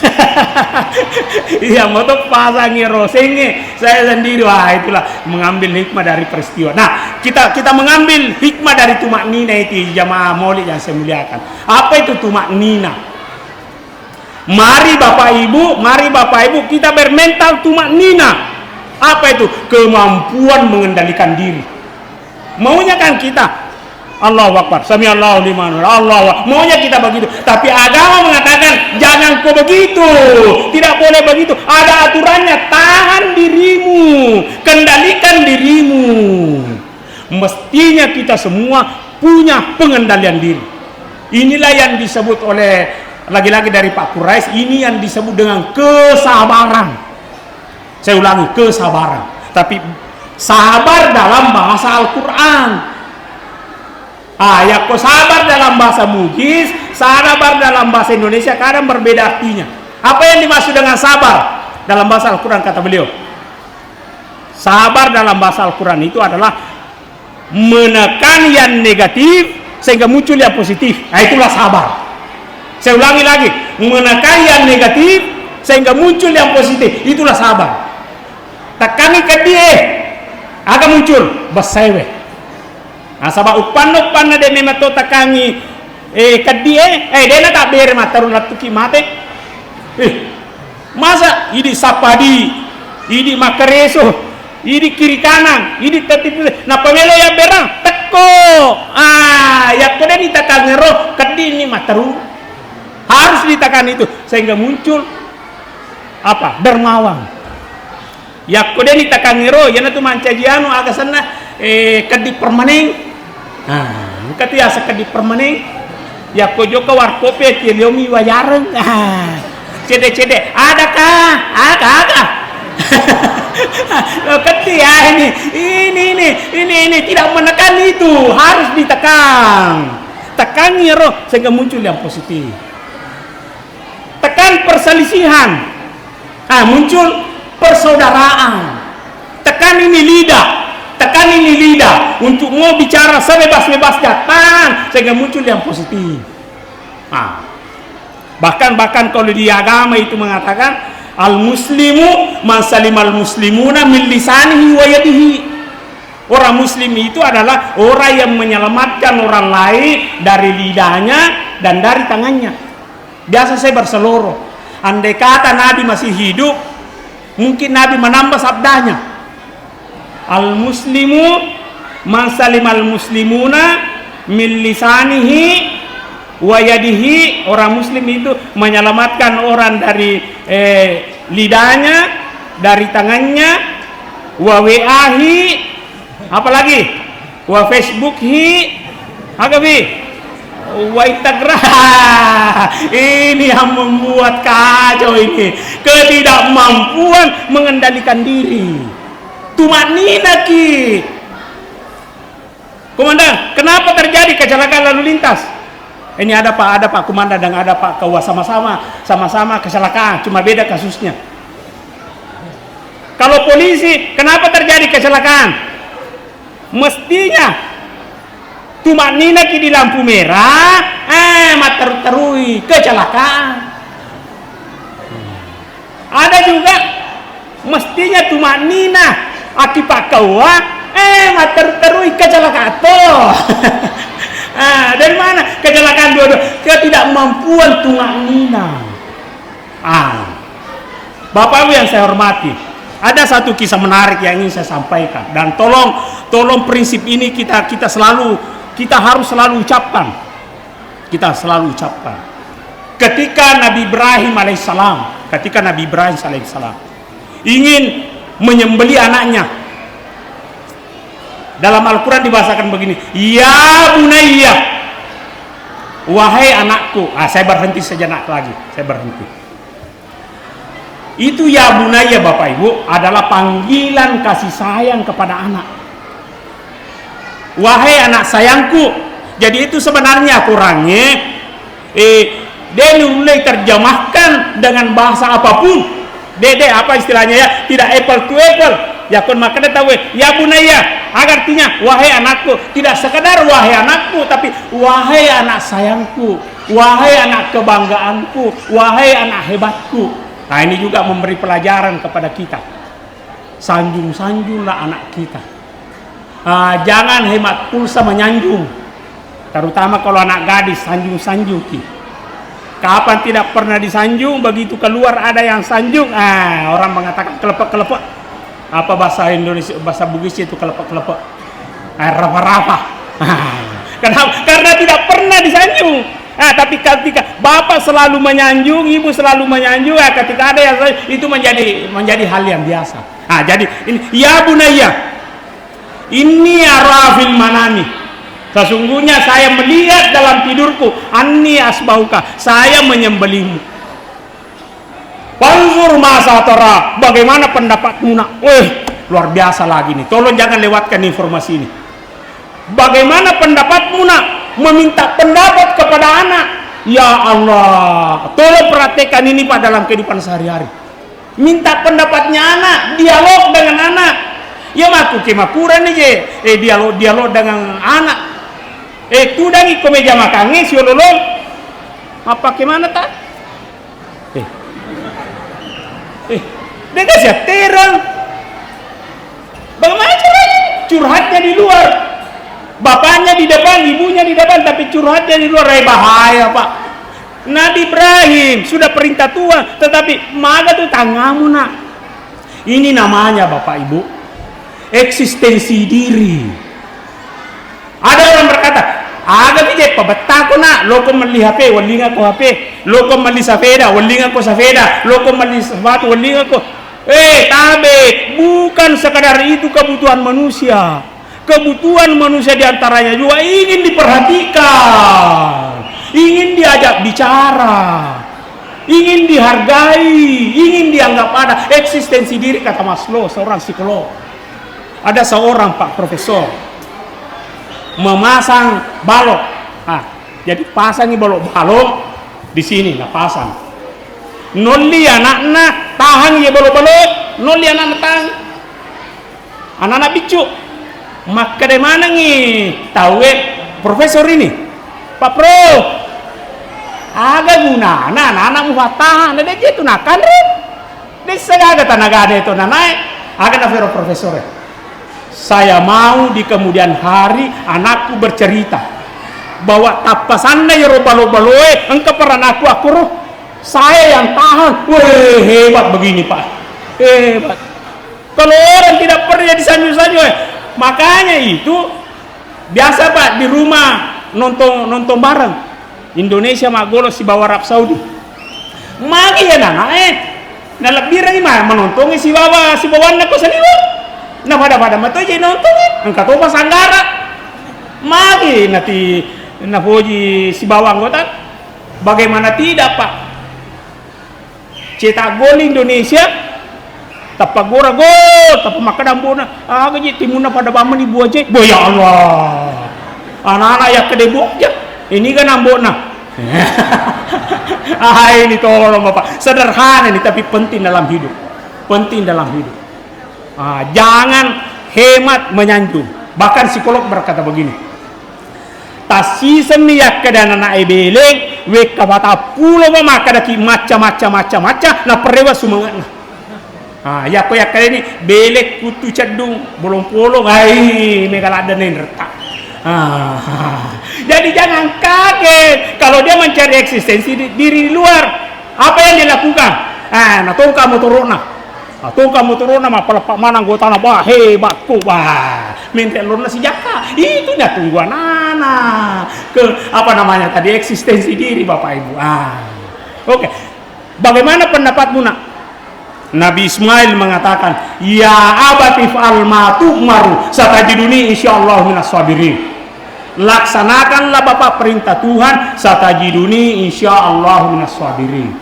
yang matok pasangi rosenge saya sendiri. Wah, itulah mengambil hikmah dari peristiwa. Nah, kita mengambil hikmah dari tumak nina itu jamaah maulid yang saya muliakan. Apa itu tumak nina? Mari Bapak Ibu kita bermental tumak nina. Apa itu? Kemampuan mengendalikan diri. Maunya kan kita Allahu Akbar, Sami Allahu liman Allah. Maunya kita begitu. Tapi agama mengatakan jangan kau begitu. Tidak boleh begitu. Ada aturannya. Tahan dirimu, kendalikan dirimu. Mestinya kita semua punya pengendalian diri. Inilah yang disebut oleh lagi-lagi dari Pak Quraisy, ini yang disebut dengan kesabaran. Saya ulangi, kesabaran. Tapi sabar dalam bahasa Al-Quran. Ya kok sabar dalam bahasa Bugis, sabar dalam bahasa Indonesia kadang berbeda artinya. Apa yang dimaksud dengan sabar dalam bahasa Al-Quran kata beliau? Sabar dalam bahasa Al-Quran itu adalah menekan yang negatif sehingga muncul yang positif. Itulah sabar. Saya ulangi lagi, menekan yang negatif sehingga muncul yang positif. Itulah sabar. Tekani ke dia agak muncul basewe. Sabab upan de memato tekani ke dia dia tak ber matarun latuki mate. Masa ini sapadi, ini makareso, ini kiri kanan, ini tetip. Nah pemelo ya berang teko. Ya kode ditekan ngero kedi ini matarun. Harus ditekan itu sehingga muncul apa? Dermawan. Ya kode ni takangiro yana tu mancajiano aga sana kedi permanen. Kati asa kedi permanen. Ya kojo ka warkope ti liomi wayaran. Cede adakah? Aga. Keti ini tidak menekan itu, harus ditekan. Takangiro sehingga muncul yang positif. Tekan perselisihan. Muncul persaudaraan. Tekan ini lidah untuk mau bicara sebebas-bebas datang sehingga muncul yang positif. Bahkan kalau di agama itu mengatakan al-muslimu man salimal muslimuna min lisanihi wa yadihi. Orang muslim itu adalah orang yang menyelamatkan orang lain dari lidahnya dan dari tangannya. Biasa saya berseloroh, andai kata Nabi masih hidup, mungkin Nabi menambah sabdanya, al-muslimu man salimal muslimuna min lisanihi wa yadihi, orang muslim itu menyelamatkan orang dari lidahnya, dari tangannya, wa WA-hi, apalagi wa Facebook-hi, agabi wa Instagram. Ini yang membuat kacau ini, ketidakmampuan mengendalikan diri. Tumanina ki. Komandan, kenapa terjadi kecelakaan lalu lintas? Ini ada Pak Komandan dan ada Pak Kawa, sama-sama kecelakaan, cuma beda kasusnya. Kalau polisi, kenapa terjadi kecelakaan? Mestinya tumanina ki di lampu merah, terui kecelakaan. Ada juga mestinya tumanina aki Pak Kawa, terui kecelakaan. Dari mana kecelakaan dua-dua? Ketidakmampuan tumanina. Bapak Ibu yang saya hormati, ada satu kisah menarik yang ingin saya sampaikan, dan tolong prinsip ini kita harus selalu ucapkan. Kita selalu ucapkan. Ketika Nabi Ibrahim alaihissalam ingin menyembelih anaknya, dalam Al-Quran dibahasakan begini, ya bunayya, wahai anakku. Saya berhenti sejenak lagi, saya berhenti. Itu ya bunayya Bapak Ibu adalah panggilan kasih sayang kepada anak. Wahai anak sayangku. Jadi itu sebenarnya kurangnya dia mulai terjemahkan dengan bahasa apapun. Dede apa istilahnya ya, tidak apple to apple. Ya kon makanya tahu ya bunayya, artinya wahai anakku, tidak sekadar wahai anakku, tapi wahai anak sayangku, wahai anak kebanggaanku, wahai anak hebatku. Nah, ini juga memberi pelajaran kepada kita. Sanjung-sanjunglah anak kita. Jangan hemat pulsa menyanjung. Terutama kalau anak gadis, sanjung-sanjung. Kapan tidak pernah disanjung, begitu keluar ada yang sanjung. Orang mengatakan kelepek-kelepek. Apa bahasa Indonesia, bahasa Bugis itu kelepek-kelepek. Rafa-rafa. Kenapa? Karena tidak pernah disanjung. Tapi ketika bapak selalu menyanjung, ibu selalu menyanjung, ketika ada yang itu menjadi hal yang biasa. Jadi ini ya bunayya, ini arafil manami. Sesungguhnya saya melihat dalam tidurku, anni asbauka, saya menyembelihmu. Wanzur masa tara, bagaimana pendapatmu nak? Luar biasa lagi nih. Tolong jangan lewatkan informasi ini. Bagaimana pendapatmu nak? Meminta pendapat kepada anak. Ya Allah, tolong perhatikan ini Pak dalam kehidupan sehari-hari. Minta pendapatnya anak, dialog dengan anak. Ya maku kemakuran aja. Dialog dengan anak. Tudangi ke meja makannya si ololong. Apa kemana tak? Dia kasih terang. Bagaimana caranya? Curhatnya di luar. Bapaknya di depan, ibunya di depan, tapi curhatnya di luar. Bahaya Pak. Nabi Ibrahim sudah perintah Tuhan, tetapi maga tuh tangamu nak. Ini namanya Bapak Ibu eksistensi diri. Ada orang berkata, aga bije pabata ko na, loko mali HP, walinga ko HP, loko mali safeda, walinga ko safeda, loko mali sepatu, walinga ko. Tabe, bukan sekadar itu kebutuhan manusia. Kebutuhan manusia diantaranya juga ingin diperhatikan, ingin diajak bicara, ingin dihargai, ingin dianggap ada. Eksistensi diri kata Maslow, seorang psikolog. Ada seorang Pak Profesor memasang balok. Jadi pasangi balok-balok di sini lah pasang. Noli anak-anak tahan ya balok-balok, noli anak-anak tahan. Anak-anak bicu. Maka dari mana nih tahu profesor ini Pak Pro agak guna anak mau tahan ada dia itu nakan dia segala tenaga ada itu nanai agak ada profesor saya mau di kemudian hari anakku bercerita bahwa tapasannya ya roba-roba engkau pernah aku roh saya yang tahan. Wih hebat begini Pak, hebat. Kalau orang tidak pernah disanjung-sanjung makanya itu biasa Pak di rumah nonton bareng Indonesia mak golos si bawa Arab Saudi. Magi ya nana na lebih lagi mah menontongi si bawa nak saniwa. Na pada mata je nonton angkat apa sanggara. Magi nanti na poji si bawa anggota. Bagaimana tidak Pak? Cetak gol Indonesia tapak gora gol tapak makadam bona gaji timuna pada baman ibu aja. Ya Allah. Anak-anak ya kedeboknya. Ini kan ambona. Ini tolong Bapak. Sederhana ini tapi penting dalam hidup. Penting dalam hidup. Jangan hemat menyanjung. Bahkan psikolog berkata begini. Tasisen niyak kedana na ebeleng we kabata pulo ba makadaki maca na perewa sumangat na. Ya ko yak ini belek kutu cedung bolong polo ai megaladanen retak. Jadi jangan kaget kalau dia mencari eksistensi diri luar. Apa yang dilakukan? Natong kamu turun mah pelepak mana anggota na bah hebatku bah. Minta lurna si jaka. Itu dah tungguan anak ke apa namanya tadi eksistensi diri Bapak Ibu. Oke. Bagaimana pendapatmu nak? Nabi Ismail mengatakan, ya abatif al-matu'maru satajiduni insyaallah minas sabirin. Laksanakanlah Bapak perintah Tuhan, satajiduni insyaallah minas sabirin.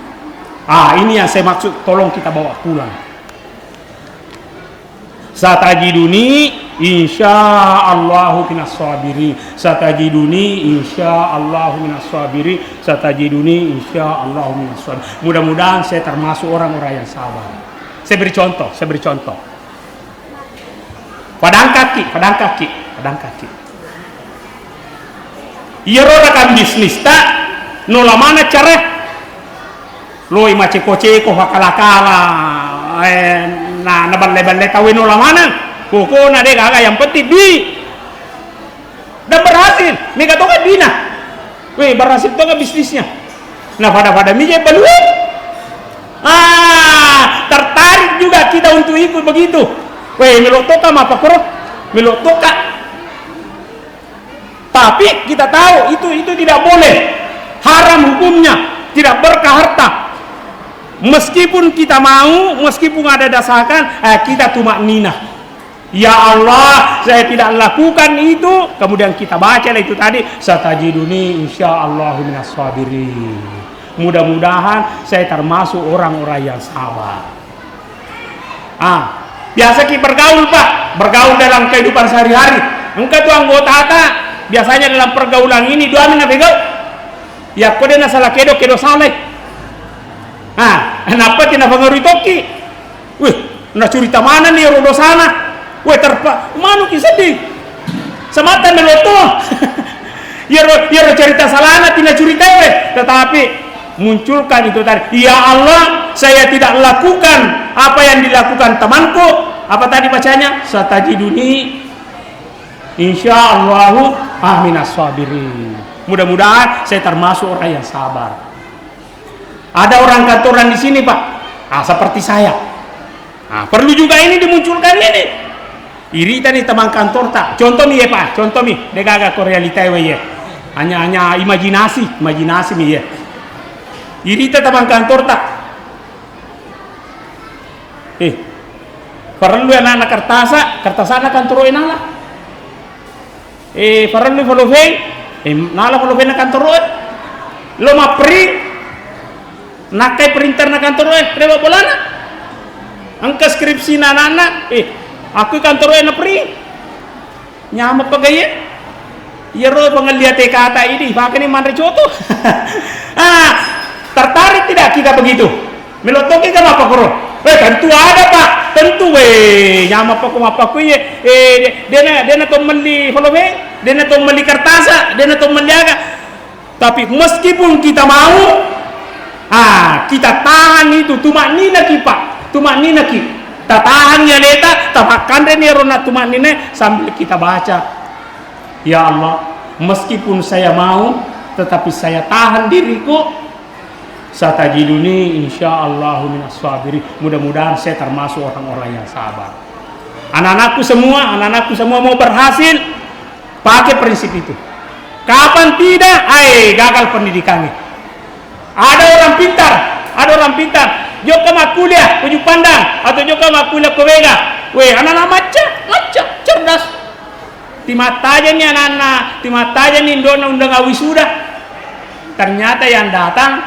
Ini yang saya maksud, tolong kita bawa pulang. Satajiduni insyaallah minas sabirin. Satajiduni insyaallah minas sabirin. Satajiduni insyaallah minas sabirin. Mudah-mudahan saya termasuk orang-orang yang sabar. Saya beri contoh. Padang kaki. Iya roda kan bisnis tak nola mana cara loi maceko hakala na balle tahu nola mana koko na dega yang penting dan berhasil mega toga dina berhasil toga bisnisnya nah pada mije baluan tertarik juga kita untuk ikut begitu melotoka apa koro melotoka. Tapi kita tahu itu tidak boleh, haram hukumnya, tidak berkah harta. Meskipun kita mau, meskipun ada dasarkan, kita tumak ninah. Ya Allah, saya tidak lakukan itu. Kemudian kita baca itu tadi, satajiduni insyaallah minas sabirin. Mudah-mudahan saya termasuk orang-orang yang sabar. Biasa kita bergaul Pak, bergaul dalam kehidupan sehari-hari. Engkau tuh anggota biasanya dalam pergaulan ini doa mina begau ya kode na salah kedo saleh kenapa tina pengaruhi toki na cerita mana nih rodo sana manu kisedih semata meloto ya cerita salana tina cerita tetapi munculkan itu tadi ya Allah saya tidak lakukan apa yang dilakukan temanku apa tadi bacanya satajiduni insyaallah minas sabirin. Mudah-mudahan saya termasuk orang yang sabar. Ada orang kantoran di sini Pak, seperti saya. Perlu juga ini dimunculkan ini. Iri tadi teman kantor tak. Contoh nih ya Pak, contoh nih. Deka agak realita ya. Hanya imajinasi nih ya. Iri teman kantor tak. Perlu anak-anak kertasana kantor enala. Parang follow nala follow na kantor lo print nakai printer na kantor treba bolana angka skripsi na nana aku kantor na print nyama pagaya yero pengelihat kata ini pakai ni mandre coto tertarik tidak kita begitu melotoki kan apa koro tentu ada Pak tentu nyama apa dia to meli follow dia to meli kertasa dia to meliaga tapi meskipun kita mau kita tahan itu tumak nina ki Pak tumak nina ki tahan ya leta tapakan dia rona tumak nina sambil kita baca ya Allah meskipun saya mau tetapi saya tahan diriku satajiduni insyaallah minas sabirin. Mudah-mudahan saya termasuk orang-orang yang sabar. Anak-anakku semua mau berhasil pakai prinsip itu. Kapan tidak, gagal pendidikannya. Ada orang pintar, joka mak kuliah Uju Pandang atau joka mak kuliah ke Vega. Anak-anak maca, cerdas. Timata aja nih anak-anak, timata aja nih undang wisuda. Ternyata yang datang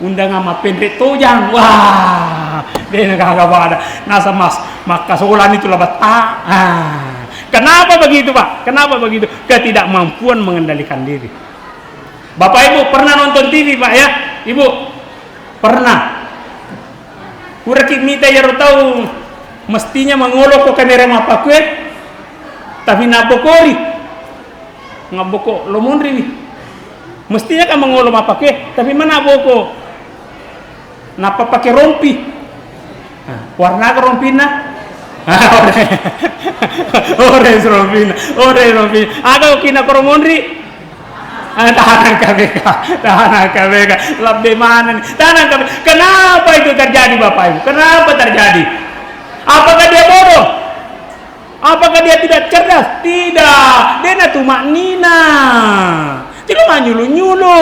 undang sama pendek tojang. Wah, dia kagak ada. Nasa maka sekolah itu lebat. Kenapa begitu, Pak? Kenapa begitu? Ketidakmampuan mengendalikan diri. Bapak Ibu pernah nonton TV, Pak ya? Ibu pernah. Kurakit mita ya tahu mestinya mengolok ke kamera apa kue, tapi nabokori ngaboko lomondri nih. Mestinya kan mengolok apa kue, tapi mana boko? Napa pakai rompi? Warna ke rompina? Orange rompina. Aga kina ke romondri? Tahanan KBK lebih mana nih? Tahanan KBK. Kenapa itu terjadi, Bapak Ibu? Kenapa terjadi? Apakah dia bodoh? Apakah dia tidak cerdas? Tidak. Dia tumak nina. Tidak nyulu.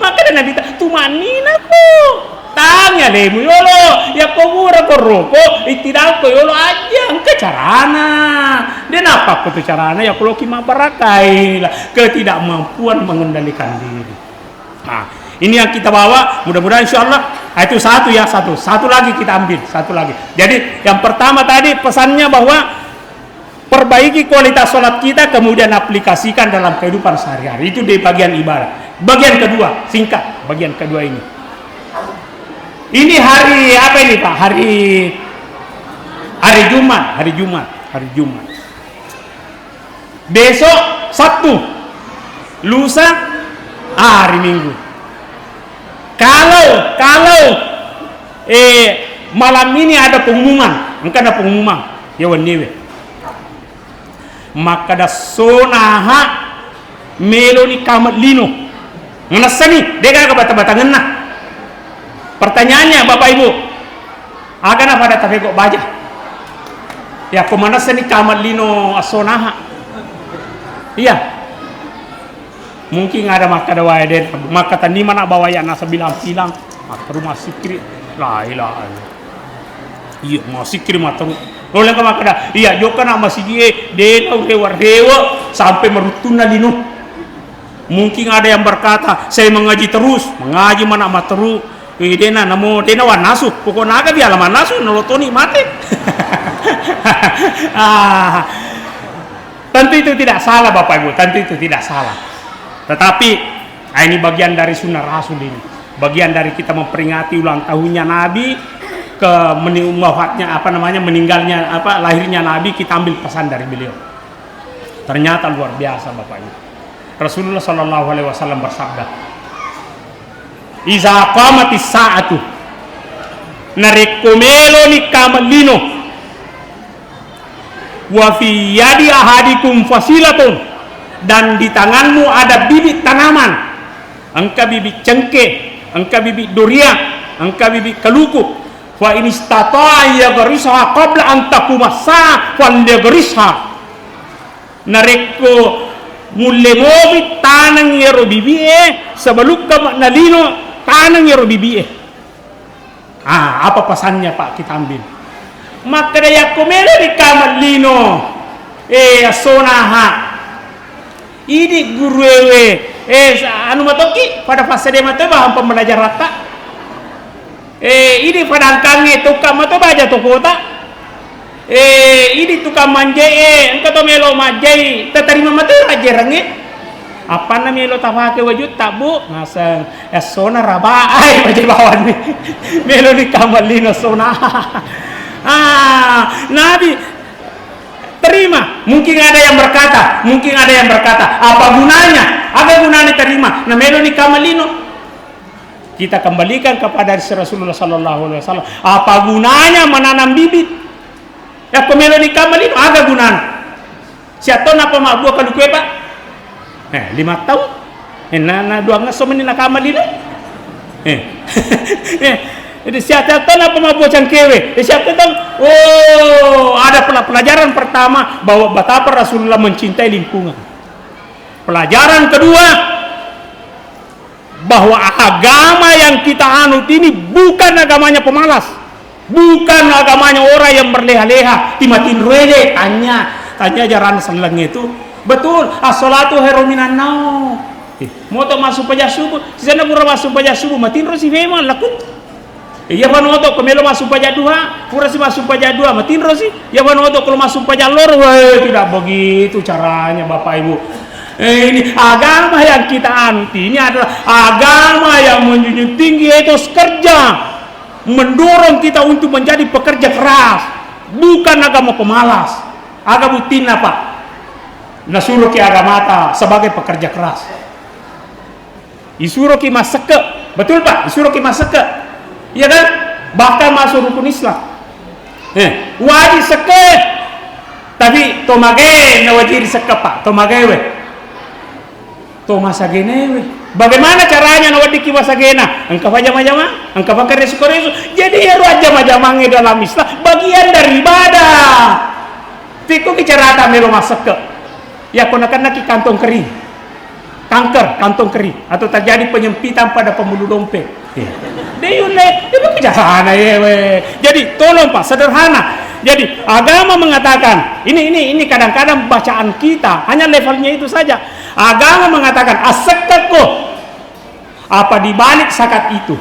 Maka dia nabi tumak nina kok. Tanya lemu yolo, ya kubura koroko, tidak ko yolo aja, engke carana. Dia apa ko carana ya kalau kima barakai lah, ketidakmampuan mengendalikan diri. Nah, ini yang kita bawa, mudah-mudahan insyaallah itu satu lagi kita ambil, satu lagi. Jadi yang pertama tadi pesannya bahwa perbaiki kualitas sholat kita, kemudian aplikasikan dalam kehidupan sehari-hari. Itu di bagian ibadah. Bagian kedua, singkat, bagian kedua ini. Ini hari apa ini, Pak? Hari Jumat. Besok Sabtu. Lusa hari Minggu. Kalau malam ini ada pengumuman, ya waniwe. Maka da sonaha meloni kamat lino. Ngenasani, deka ka bata-bata ngena. Pertanyaannya Bapak Ibu, akan apa ada tafekok baja? Ya kemana seni kamat lino asonaha? Iya, mungkin ada maka ada waeden, maka tadi mana bawa ya nasa bilang-bilang, maka rumah sikri, lah. Iya masih kirim atau oleh kemana ada? Iya joka nama sigie, dena hewa sampai merutuna lino. Mungkin ada yang berkata, saya mengaji terus, mengaji mana terus. Dena wan nasu, pokoknya agak biar lama nasu nolotoni mati. Tentu itu tidak salah Bapak Ibu, tentu itu tidak salah. Tetapi ini bagian dari sunnah Rasul ini, bagian dari kita memperingati ulang tahunnya Nabi, meninggalnya lahirnya Nabi, kita ambil pesan dari beliau. Ternyata luar biasa Bapak Ibu. Rasulullah Shallallahu Alaihi Wasallam bersabda, "Iza qamatis sa'atu narekomelo ni kamalino wa fi yadi ahadikum fasilatun," dan di tanganmu ada bibit tanaman, engkau bibit cengkeh, engkau bibit durian, engkau bibit kaluku, fa in istata'a yaghrisaha qabla an taquma as-sa'a falyaghrisha. Nareko mulemobi tanang yero bibie sebelum kamu nalino tanang yero bibie. Apa pesannya Pak, kita ambil. Maka daya komelo di kamar lino sonaha ini guruwe anu matoki pada fase dia matoki bahan pembelajar rata ini pada angkange tukang matoki baca tokota ini tukang manjai engkau to melo manjai terima matoki rajerange apa namanya lo tafake wajud tabu ngasang sona raba baca bawah nih melo di kamar lino sonaha. Nabi terima. Mungkin ada yang berkata, apa gunanya? Apa gunanya terima? Nah, meloni kamalino. Kita kembalikan kepada Rasulullah Sallallahu Alaihi Wasallam. Apa gunanya menanam bibit? Ya, meloni kamalino. Ada gunanya. Siapa napa mak buah kalau kue Pak? 5 tahun. Nana dua ngasomen na kamalino. Jadi siapa tahu apa mau bocan kewe? Siapa tahu? Oh, ada pelajaran pertama bahwa betapa Rasulullah mencintai lingkungan. Pelajaran kedua, bahwa agama yang kita anut ini bukan agamanya pemalas, bukan agamanya orang yang berleha-leha, timatin rele, tanya jaran seleng itu, betul, as-salatu khairum minan naum. Mau tak masuk pajak subuh, sisana pura masuk pajak subuh, matin rosi memang lakut. Ya panoto kemelo masuk pajak duha, pura si masuk pajak dua, matin rosi. Ya panoto kalau masuk pajak lor, tidak begitu caranya Bapak Ibu. Ini agama yang kita anut ini adalah agama yang menjunjung tinggi etos kerja, mendorong kita untuk menjadi pekerja keras, bukan agama pemalas. Agama butina Pak, nasuruh ki agama sebagai pekerja keras. Isuruh ki maseke, betul Pak, isuruh ki maseke, iya kan? Bahkan masuk rukun Islam. Wajib seke, tapi tomage na wajib seke Pak, tomage we. To masagene we. Bagaimana caranya nawadiki masagena? Engkau jama-jama, engkau pakai resu-resu. Jadi ya jama-jamangnya dalam Islam bagian dari ibadah. Tiku bicara ta melo masak ke. Ya konakan ki kantong kering. Kanker kantong kering atau terjadi penyempitan pada pembuluh dompet. Deyule, itu bicara ya we. Jadi tolong Pak, sederhana. Jadi agama mengatakan ini kadang-kadang bacaan kita hanya levelnya itu saja. Agama mengatakan asakaku, apa dibalik sakat itu?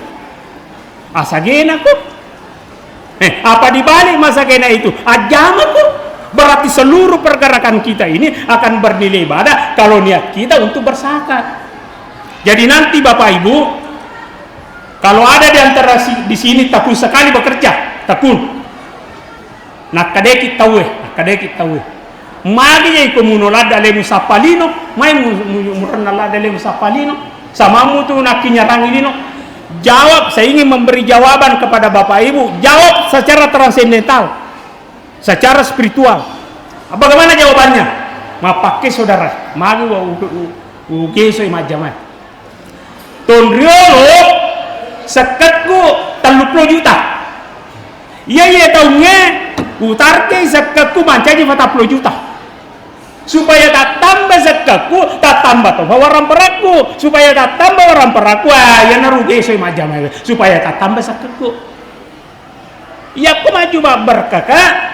Asagena ku. Apa dibalik masagena itu? Agamaku. Berarti seluruh pergerakan kita ini akan bernilai ibadah kalau niat kita untuk bersakat. Jadi nanti Bapak Ibu, kalau ada di antara di sini takut sekali bekerja, takut. Nak kadeki tahu, Magi komunola dale musapalino, mai murnala dale musapalino, sama mutu nak kinyarang ini no. Jawab, saya ingin memberi jawaban kepada Bapak Ibu. Jawab secara transendental, secara spiritual. Bagaimana jawabannya? Ma pakai saudara, magi wa ugeso imajaman. Tondriolo sekatku 30 juta. Iya tahunnya utarke zakatku mancaji 40 juta. Supaya tak tambah zakatku, tak tambah tuh waran peraku. Supaya tak tambah waran peraku, ya narugi so macam supaya tak tambah zakatku. Ya aku maju berkaka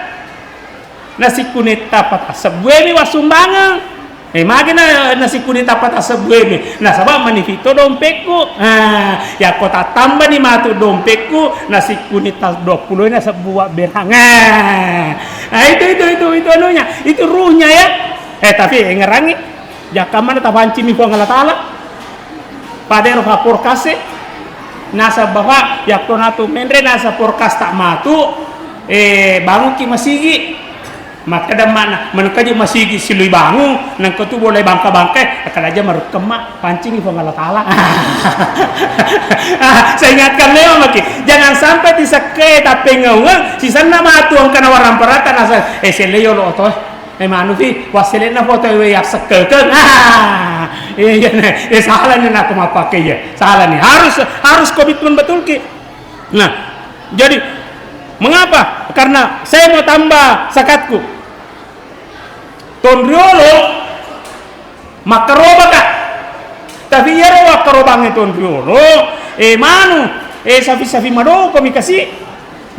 nasi kuning tapat sebuah wasumbangan. Magina nasi kuning tapat sebuah. Nah sabab manifito dompetku. Ya kota tambah nih matu dompetku nasi kuning tas 20 ini sebuah berang. Itu anunya, itu ruhnya ya. Tapi ngerangi jaka mana tapanci mi kuang taala. Pada roh porkase nasa bahwa ya konatu mendre nasa porkas tak matu bangun ki masigi. Maka dan mana menekaji masih silui bangun nang ketu boleh bangka-bangkai akan aja merukemak pancing ibu Allah Ta'ala. Saya ingatkan leo maki jangan sampai diseke tapi ngawang sisa nama tuang kana warang perata nasa seleo lo toh manu fi wasilena foto we yak sekeken iya salah nih nak mau pakai ya salah nih harus komitmen betul ki. Nah jadi mengapa? Karena saya mau tambah zakatku. Tondriolo makaroba kak. Tapi ya rawa karobangnya tondriolo. Manu safi madoko mikasi.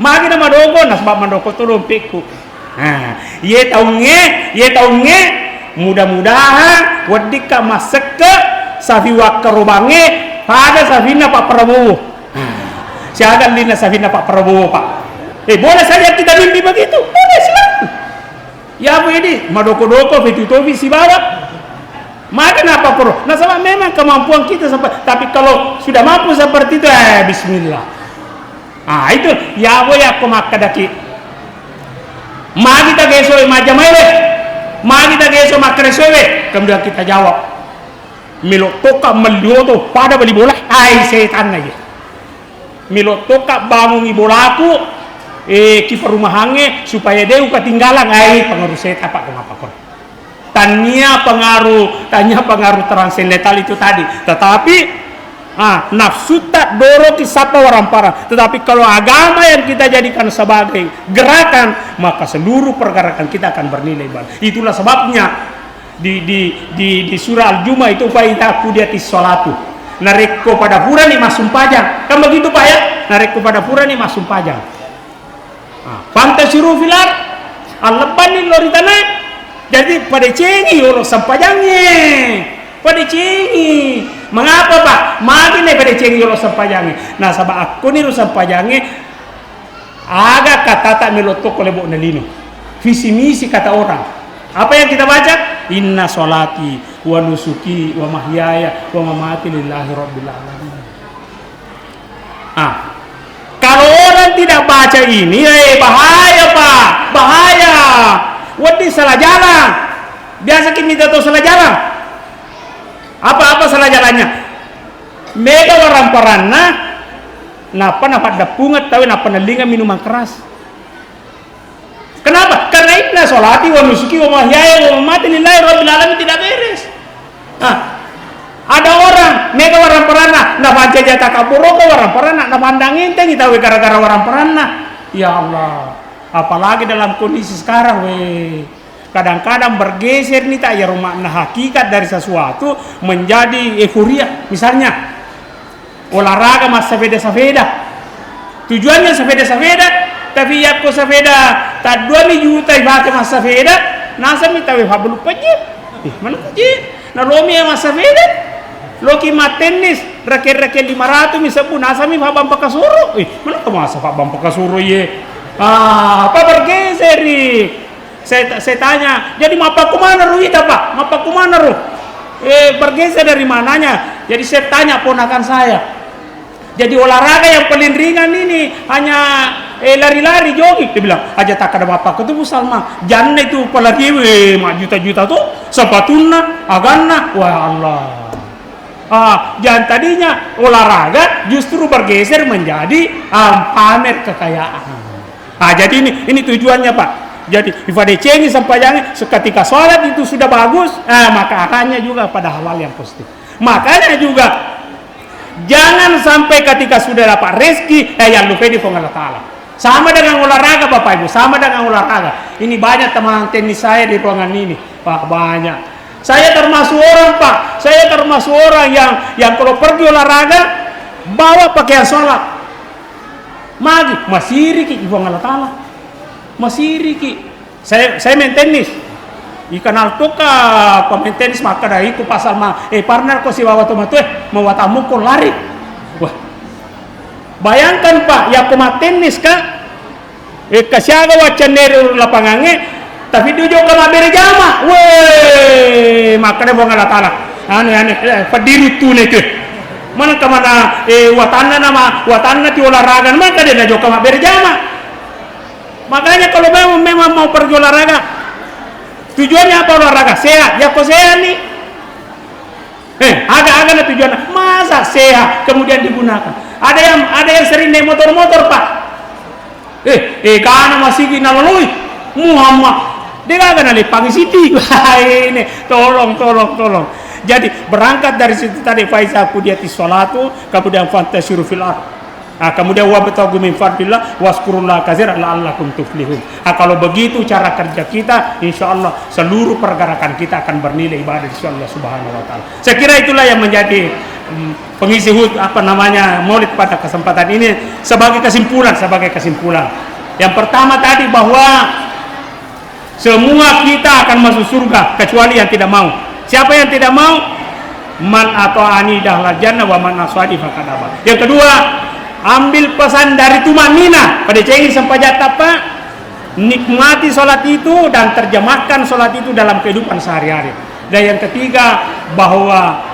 Magi na madoko nasbab madoko to dompetku. Ye taunge mudah-mudahan wadika masek ke safi wakarobange pada safina Pak Prabowo. Siagan dina safina Pak Prabowo Pak. Boleh saja kita mimpi begitu, boleh silakan. Ya apa ini? Madoko-doko, fitutovi si bawa. Maka kenapa perlu? Nah sama memang kemampuan kita sampai. Tapi kalau sudah mampu seperti itu, Bismillah. Itu ya apa ya komakadaki. Magi tak geso macam apa? Magi tak geso makresowe. Kemudian kita jawab. Milok toka melioto pada beli bola. Setan aja. Milok toka bangun ibolaku. Kiper rumahange supaya dia ketinggalan pengaruh setan Pak kenapa kok tanya pengaruh transendental itu tadi tetapi nafsu tak doro kisapa orang parah tetapi kalau agama yang kita jadikan sebagai gerakan maka seluruh pergerakan kita akan bernilai banget. Itulah sebabnya di surah Al-Jumu'ah itu fa idza qudiyatis sholatu nareko pada pura nih masum pajang. Kan begitu Pak ya? Nareko pada pura nih masum pajang. Fantasiru filar al-leban nih lori tanah. Jadi pada cengi orang sampajangnya. Pada cengi. Mengapa Pak? Magi nih pada cengi orang sampajangnya. Nah sabab aku nih orang sampajangnya agak kata tak melotok oleh bok nelino. Visi misi kata orang. Apa yang kita baca? Inna sholati wa nusuki wa mahyaya wa mamati lillahi rabbil alamin. Kalau orang tidak baca ini, bahaya Pak, bahaya. Wadi salah jalan. Biasa kita tahu salah jalan. Apa salah jalannya? Mega orang paranna, napa dapungat tahu napa nalinga minuman keras. Kenapa? Karena inna sholati wa nusuki wa mahyaya wa mamati lillahi rabbil alamin tidak beres. Ada orang mega orang perana na baca jata kapuro ke orang perana na pandangin teh kita gara-gara orang perana. Ya Allah, apalagi dalam kondisi sekarang kadang-kadang bergeser nih tak ya rumah hakikat dari sesuatu menjadi euforia. Misalnya olahraga mas sepeda. Tujuannya sepeda, tapi ya ko sepeda tak 2 juta ibarat mas sepeda, nasa mi tahu belum pajit. Mana pajit? Na lomi mas sepeda. Loki ma tenis raket-raket 500 misabu nasa mi babam pakasuro. Mana kamu asa babam pakasuro ye? Apa bergeser nih? Saya tanya, jadi mapa kumana ruita Pak? Mapa kumana ru? Bergeser dari mananya? Jadi saya tanya ponakan saya. Jadi olahraga yang paling ringan ini hanya lari-lari jogging. Dia bilang, aja tak ada bapak ketemu Salma. Jangan itu pelari juta-juta tuh sepatuna, aganna, wah Allah. Jangan tadinya olahraga justru bergeser menjadi pamer kekayaan. Jadi ini tujuannya Pak. Jadi ibadah cengi sampainya ketika sholat itu sudah bagus, maka akannya juga pada hal yang positif. Makanya juga jangan sampai ketika sudah dapat rezeki yang lupa di Allah Ta'ala. Sama dengan olahraga Bapak Ibu, sama dengan olahraga. Ini banyak teman tenis saya di ruangan ini, Pak, banyak. Saya termasuk orang Pak, saya termasuk orang yang kalau pergi olahraga bawa pakaian sholat. Masih riki di Allah Ta'ala. Masih riki. Saya main tenis. Ikan altoka pemain tenis maka dari itu pasal partner ko si wawa tomato mau watamu ko lari. Wah. Bayangkan Pak, ya pemain tenis ka kasyaga wacan dari lapangannya tapi dia juga labere jama. Weh, maka dia bonga latala. Ane padiri tune ke. Mana kemana watanna ti olahraga maka dia juga labere jama. Makanya kalau memang mau pergi olahraga, tujuannya apa olahraga? Sehat. Ya kok sehat nih? Agak-agak tujuannya. Masa sehat kemudian digunakan? Ada yang sering naik motor-motor Pak. Karena masih ginalului Muhammad. Dia akan naik pagi siti. Ini tolong. Jadi berangkat dari situ tadi Faiza qudiyatis sholatu, kemudian fantasiru fil ardh. Kemudian wabtagu min fadlillah waskurullaha katsiran la'allakum tuflihun. Kalau begitu cara kerja kita, insyaallah seluruh pergerakan kita akan bernilai ibadah di Allah Subhanahu wa taala. Saya kira itulah yang menjadi pengisi Maulid pada kesempatan ini sebagai kesimpulan. Yang pertama tadi bahwa semua kita akan masuk surga kecuali yang tidak mau. Siapa yang tidak mau? Man ata'ani dakhal jannah wa man aswadi faqad aba. Yang kedua, ambil pesan dari tumanina pada cengi sampai jatah Pak, nikmati sholat itu dan terjemahkan sholat itu dalam kehidupan sehari-hari. Dan yang ketiga, bahwa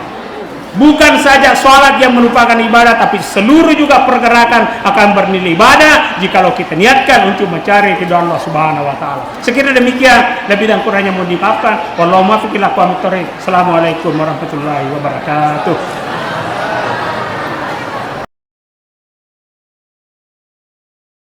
bukan saja sholat yang merupakan ibadah, tapi seluruh juga pergerakan akan bernilai ibadah jikalau kita niatkan untuk mencari ridha Allah Subhanahu wa taala. Sekiranya demikian, lebih dan kurangnya mohon dimaafkan. Wallahu muwaffiq ila aqwamit thoriq. Assalamualaikum warahmatullahi wabarakatuh.